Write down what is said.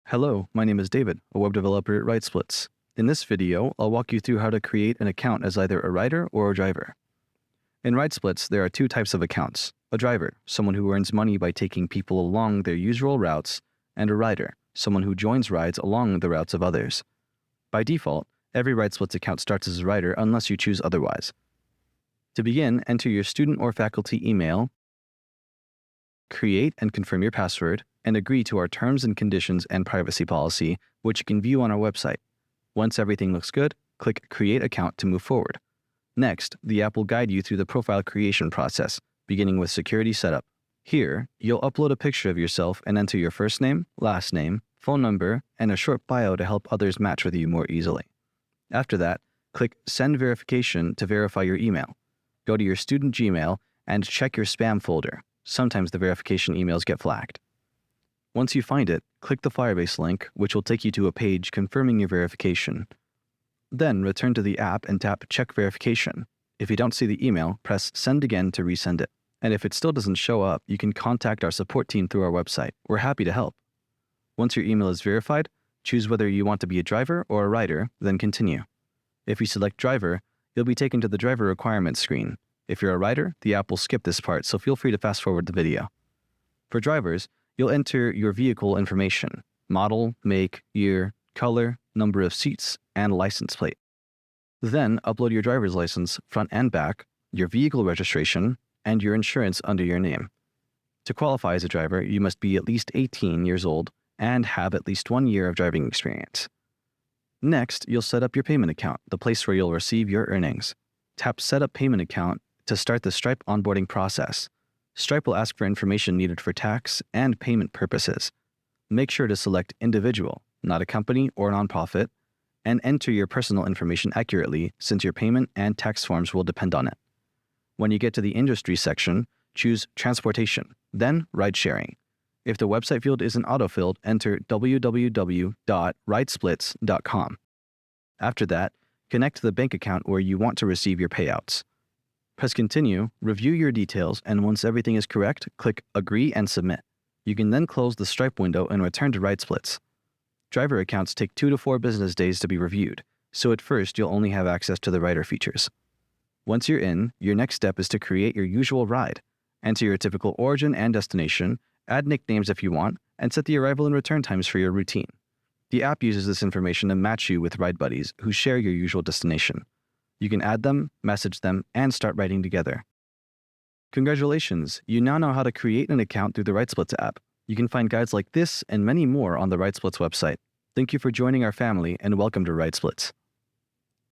Hello, my name is David, a web developer at RightSplits. In this video, I'll walk you through how to create an account as either a rider or a driver. In RightSplits, there are two types of accounts: a driver, someone who earns money by taking people along their usual routes, and a rider, someone who joins rides along the routes of others. By default, every RightSplits account starts as a rider unless you choose otherwise. To begin, enter your student or faculty email, create and confirm your password, and agree to our terms and conditions and privacy policy, which you can view on our website. Once everything looks good, click Create Account to move forward. Next, the app will guide you through the profile creation process, beginning with security setup. Here, you'll upload a picture of yourself and enter your first name, last name, phone number, and a short bio to help others match with you more easily. After that, click Send Verification to verify your email. Go to your student Gmail and check your spam folder. Sometimes the verification emails get flagged. Once you find it, click the Firebase link, which will take you to a page confirming your verification. Then return to the app and tap Check Verification. If you don't see the email, press Send again to resend it. And if it still doesn't show up, you can contact our support team through our website. We're happy to help. Once your email is verified, choose whether you want to be a driver or a rider, then continue. If you select driver, you'll be taken to the driver requirements screen. If you're a rider, the app will skip this part, so feel free to fast forward the video. For drivers, you'll enter your vehicle information: model, make, year, color, number of seats, and license plate. Then upload your driver's license, front and back, your vehicle registration, and your insurance under your name. To qualify as a driver, you must be at least 18 years old and have at least 1 year of driving experience. Next, you'll set up your payment account, the place where you'll receive your earnings. Tap Set Up Payment Account to start the Stripe onboarding process. Stripe will ask for information needed for tax and payment purposes. Make sure to select individual, not a company or nonprofit, and enter your personal information accurately since your payment and tax forms will depend on it. When you get to the industry section, choose transportation, then ride sharing. If the website field isn't autofilled, enter www.ridesplits.com. After that, connect to the bank account where you want to receive your payouts. Press Continue, review your details, and once everything is correct, click Agree and Submit. You can then close the Stripe window and return to RightSplits. Driver accounts take 2 to 4 business days to be reviewed, so at first you'll only have access to the rider features. Once you're in, your next step is to create your usual ride. Enter your typical origin and destination, add nicknames if you want, and set the arrival and return times for your routine. The app uses this information to match you with ride buddies who share your usual destination. You can add them, message them, and start riding together. Congratulations! You now know how to create an account through the RightSplits app. You can find guides like this and many more on the RightSplits website. Thank you for joining our family and welcome to RightSplits.